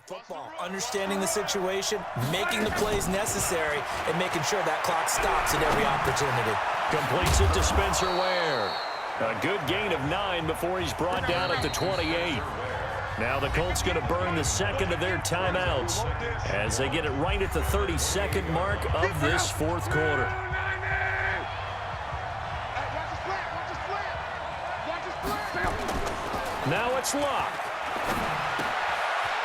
Football, understanding the situation, making the plays necessary, and making sure that clock stops at every opportunity. Completes it to Spencer Ware. A good gain of 9 before he's brought down at the 28. Now the Colts going to burn the second of their timeouts as they get it right at the 32nd mark of this fourth quarter. Now it's Luck.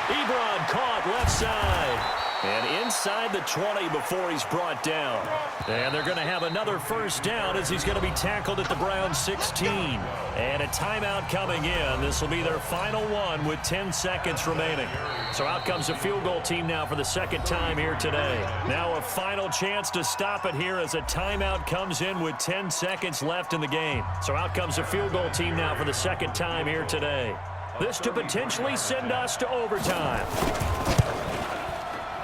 Ebron caught left side. And inside the 20 before he's brought down. And they're going to have another first down as he's going to be tackled at the Browns 16. And a timeout coming in. This will be their final one with 10 seconds remaining. So out comes the field goal team now for the second time here today. Now a final chance to stop it here as a timeout comes in with 10 seconds left in the game. So out comes the field goal team now for the second time here today. This to potentially send us to overtime.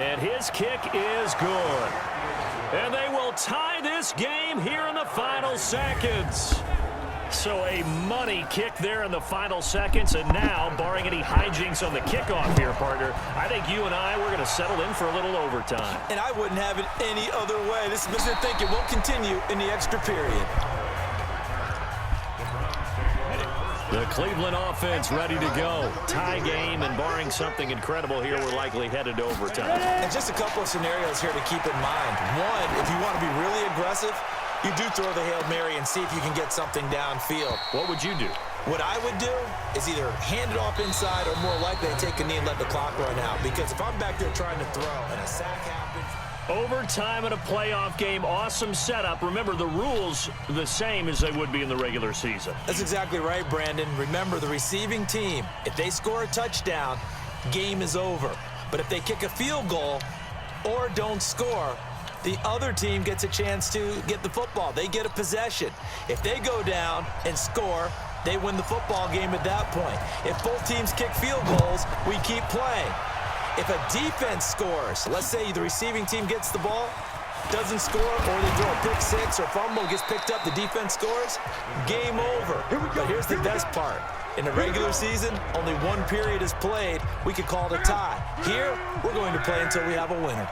And his kick is good. And they will tie this game here in the final seconds. So a money kick there in the final seconds. And now, barring any hijinks on the kickoff here, partner, I think you and I, we're going to settle in for a little overtime. And I wouldn't have it any other way. This is the thinking will continue in the extra period. The Cleveland offense ready to go. Tie game, and barring something incredible here, we're likely headed to overtime. And just a couple of scenarios here to keep in mind. One, if you want to be really aggressive, you do throw the Hail Mary and see if you can get something downfield. What would you do? What I would do is either hand it off inside or more likely take a knee and let the clock run out. Because if I'm back there trying to throw and a sack happens... Overtime in a playoff game, awesome setup. Remember, the rules the same as they would be in the regular season. That's exactly right, Brandon. Remember, the receiving team, if they score a touchdown, game is over. But if they kick a field goal or don't score, the other team gets a chance to get the football. They get a possession. If they go down and score, they win the football game at that point. If both teams kick field goals, we keep playing. If a defense scores, let's say the receiving team gets the ball, doesn't score, or they throw a pick six or fumble, gets picked up, the defense scores, game over. But here's the best part. In the regular season, only one period is played. We could call it a tie. Here, we're going to play until we have a winner.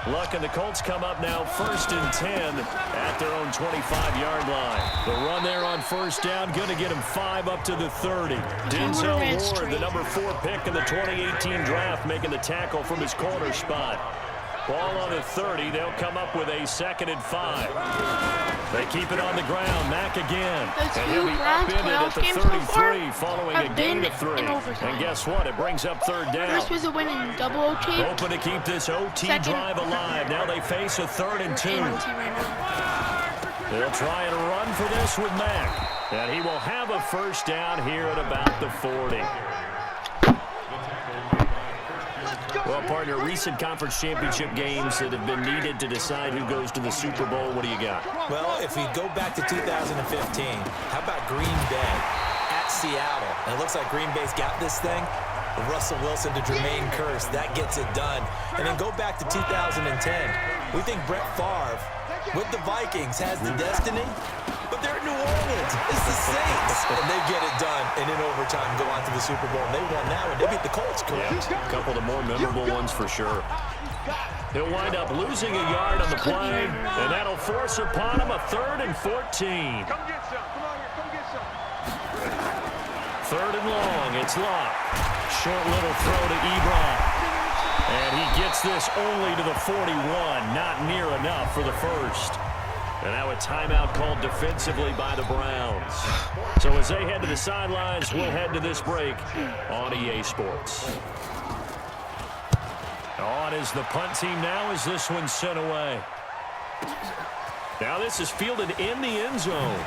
Luck and the Colts come up now 1st and 10 at their own 25-yard line. The run there on first down, going to get him 5 up to the 30. Denzel Ward, the number 4 pick in the 2018 draft, making the tackle from his corner spot. Ball on the 30. They'll come up with a 2nd and 5. They keep it on the ground. Mack again. And he'll be upended at the 33 following a gain of 3. And guess what? It brings up 3rd down. First was a win in double OT. Hoping to keep this OT drive alive. Now they face a 3rd and 2. They'll try and run for this with Mack. And he will have a first down here at about the 40. Well, partner, recent conference championship games that have been needed to decide who goes to the Super Bowl. What do you got? Well, if we go back to 2015, how about Green Bay at Seattle? And it looks like Green Bay's got this thing. Russell Wilson to Jermaine Kearse, that gets it done. And then go back to 2010. We think Brett Favre with the Vikings has the destiny, but they're in New Orleans. It's the Saints. And they get it done. And in overtime, go on to the Super Bowl. And they won that one. They beat the Colts, correct? Yeah, a couple of the more memorable ones for sure. He'll wind up losing a yard on the play, and that'll force upon him a 3rd and 14. Come get some. Come on here. Come get some. 3rd and long. It's Luck. Short little throw to Ebron. And he gets this only to the 41. Not near enough for the first. And now a timeout called defensively by the Browns. So as they head to the sidelines, we'll head to this break on EA Sports. On is the punt team now as this one's sent away. Now this is fielded in the end zone.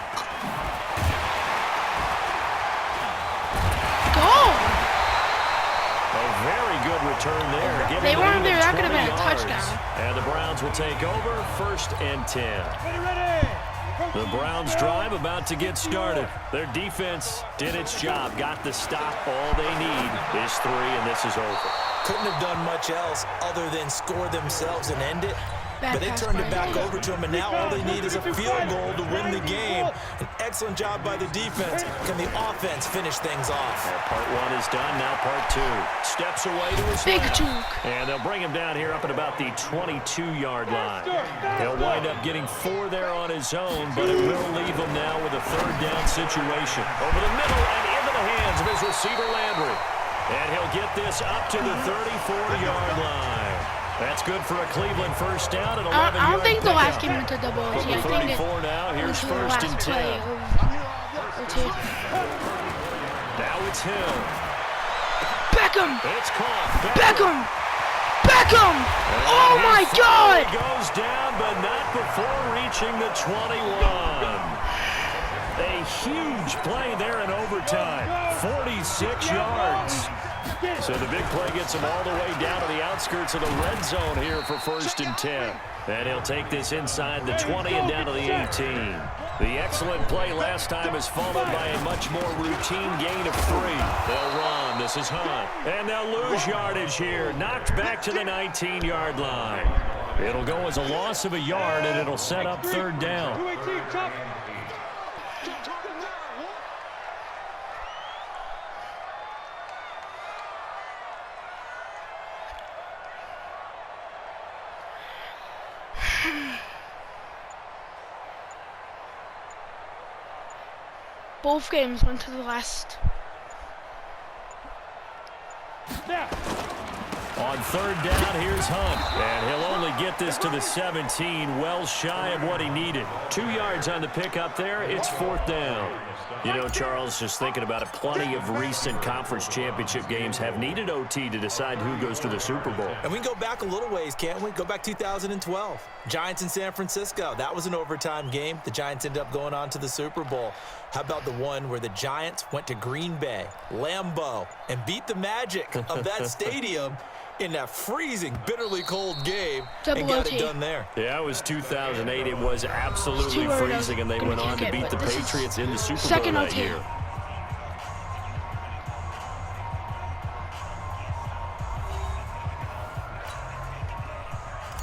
Very good return there. They weren't there. That could have been a touchdown. And the Browns will take over 1st and 10. The Browns drive about to get started. Their defense did its job. Got the stop. All they need is 3, and this is over. Couldn't have done much else other than score themselves and end it. But they turned it back over to him, and now all they need is a field goal to win the game. An excellent job by the defense. Can the offense finish things off? Part one is done, now part two. Steps away to his Big left. juke. And they'll bring him down here up at about the 22-yard line. He'll wind up getting 4 there on his own, but it will leave him now with a third down situation. Over the middle and into the hands of his receiver, Landry. And he'll get this up to the 34-yard line. That's good for a Cleveland first down. And I don't think the last game went to double OT. I think it 34 now. Here's went to the first and last 10. play of OT. Now it's Hill. Beckham! It's caught. Beckham! Beckham! And Oh he my finally God! goes down, but not before reaching the 21. A huge play there in overtime. 46 yards. So the big play gets him all the way down to the outskirts of the red zone here for first and 10. And he'll take this inside the 20 and down to the 18. The excellent play last time is followed by a much more routine gain of 3. They'll run. This is Hunt. And they'll lose yardage here. Knocked back to the 19-yard line. It'll go as a loss of a yard, and it'll set up third down. Both games went to the last. On third down, here's Hunt. And he'll only get this to the 17, well shy of what he needed. 2 yards on the pickup there. It's fourth down. You know, Charles, just thinking about it, plenty of recent conference championship games have needed OT to decide who goes to the Super Bowl. And we can go back a little ways, can't we? Go back 2012. Giants in San Francisco. That was an overtime game. The Giants ended up going on to the Super Bowl. How about the one where the Giants went to Green Bay, Lambeau, and beat the magic of that stadium in that freezing, bitterly cold game and got it done there. Yeah, it was 2008. It was absolutely freezing, and they went on to beat the Patriots in the Super Bowl that year.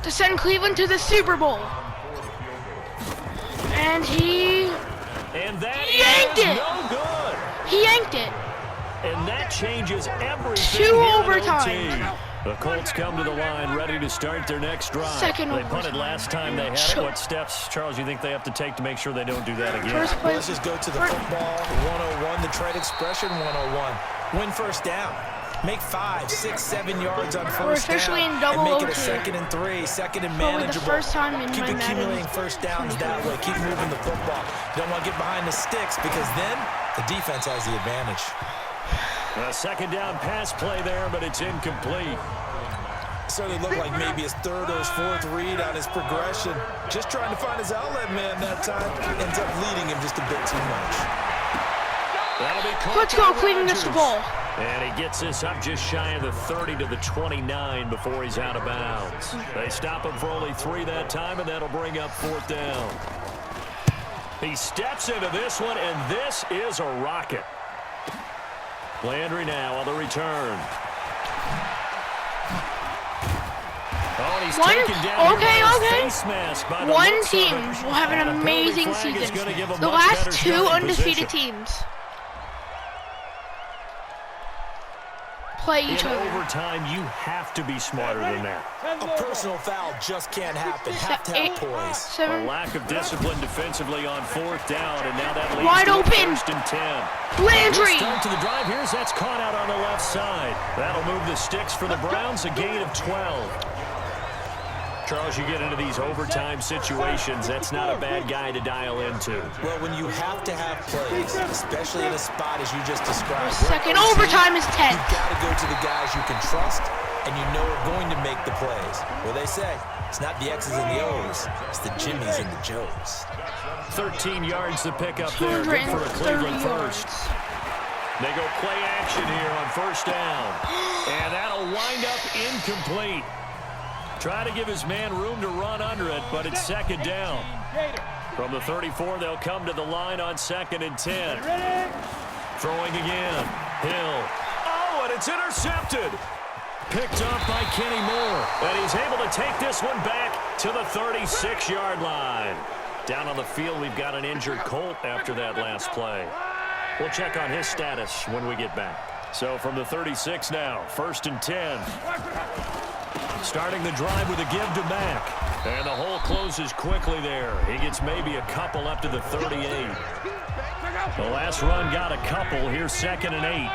To send Cleveland to the Super Bowl. And he yanked it. No good. He yanked it. And that changes everything. 2 overtime. The Colts come to the line, ready to start their next drive. Second they overtime. punted last time they had it. What steps, Charles, you think they have to take to make sure they don't do that again? Well, let's just go to the football 101, the trade expression 101. Win first down. Make 5, 6, 7 yards on first We're officially down. in double and make OT. it a 2nd and 3, 2nd and Probably manageable. the first time in Keep my accumulating Madden first downs that way. Keep moving the football. You don't want to get behind the sticks because then the defense has the advantage. A second down pass play there, but it's incomplete. Certainly looked like maybe his 3rd or his 4th read on his progression. Just trying to find his outlet man that time. Ends up leading him just a bit too much. That'll be caught. Let's go, Cleveland gets the ball. And he gets this up just shy of the 30 to the 29 before he's out of bounds. They stop him for only 3 that time, and that'll bring up fourth down. He steps into this one, and this is a rocket. Landry now on the return. Oh, and he's taken down face mask by the One looks of team it. will have an And a penalty amazing flag is season. gonna give 'em The much last better 2 starting undefeated position. teams play each In other. overtime, you have to be smarter than that. A personal foul just can't happen. Have to have poise. A lack of discipline defensively on fourth down, and now that leads Wide to open. first and 10. Landry. Good start to the drive. That's caught out on the left side. That'll move the sticks for the Browns, a gain of 12. Charles, you get into these overtime situations, that's not a bad guy to dial into. Well, when you have to have plays, especially in a spot as you just described. Second overtime is 10. You've got to go to the guys you can trust and you know are going to make the plays. Well, they say it's not the X's and the O's, it's the Jimmies and the Joes. 13 yards to pick up there. Good for a Cleveland first. They go play action here on first down. And that'll wind up incomplete. Try to give his man room to run under it, but it's second down. From the 34, they'll come to the line on 2nd and 10. Throwing again. Hill. Oh, and it's intercepted. Picked up by Kenny Moore. And he's able to take this one back to the 36-yard line. Down on the field, we've got an injured Colt after that last play. We'll check on his status when we get back. So from the 36 now, 1st and 10. Starting the drive with a give to Mack. And the hole closes quickly there. He gets maybe a couple up to the 38. The last run got a couple. Here's 2nd and 8.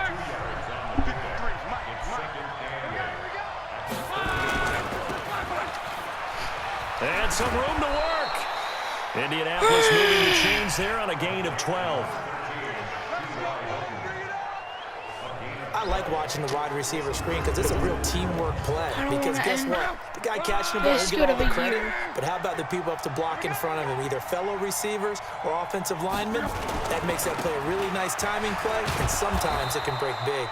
And some room to work. Indianapolis moving the chains there on a gain of 12. I like watching the wide receiver screen because it's a real teamwork play. Because guess what? The guy catching the ball, he'll get all the credit. But how about the people up to block in front of him, either fellow receivers or offensive linemen? That makes that play a really nice timing play, and sometimes it can break big.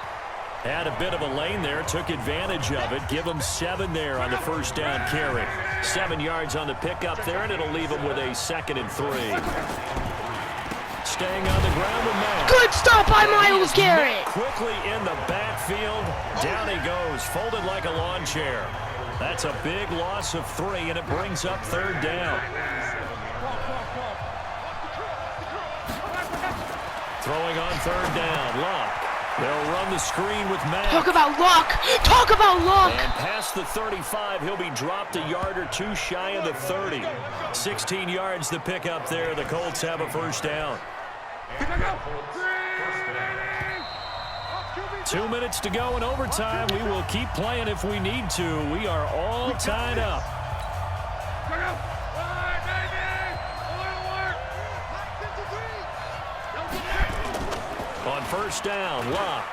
Had a bit of a lane there, took advantage of it. Give him 7 there on the first down carry. 7 yards on the pickup there, and it'll leave him with a 2nd and 3. Staying on the ground with Matt. Good stop by Myles Garrett. Quickly in the backfield. Down he goes, folded like a lawn chair. That's a big loss of 3, and it brings up 3rd down. Throwing on 3rd down, Luck. They'll run the screen with Mack. Talk about luck. Talk about luck. And past the 35, he'll be dropped a yard or 2 shy of the 30. 16 yards to pick up there. The Colts have a 1st down. 2 minutes to go in overtime. We will keep playing if we need to. We are all tied up. On 1st down, Luck.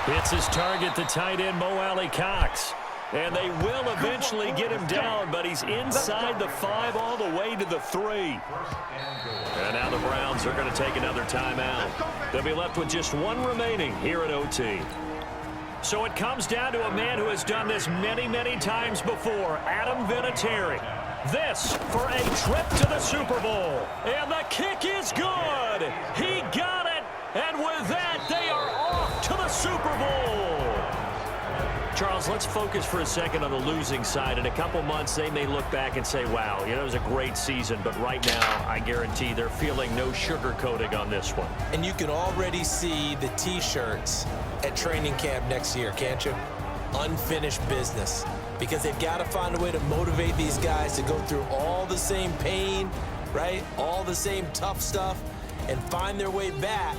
Hits his target, the tight end, Mo Alley-Cox. And they will eventually get him down, but he's inside the 5 all the way to the 3. And now the Browns are going to take another timeout. They'll be left with just 1 remaining here at OT. So it comes down to a man who has done this many, many times before, Adam Vinatieri. This for a trip to the Super Bowl. And the kick is good. He got it. And with that, they are off to the Super Bowl. Charles, let's focus for a second on the losing side. In a couple months, they may look back and say, wow, it was a great season. But right now, I guarantee they're feeling no sugarcoating on this one. And you can already see the T-shirts at training camp next year, can't you? Unfinished business. Because they've got to find a way to motivate these guys to go through all the same pain, right? All the same tough stuff, and find their way back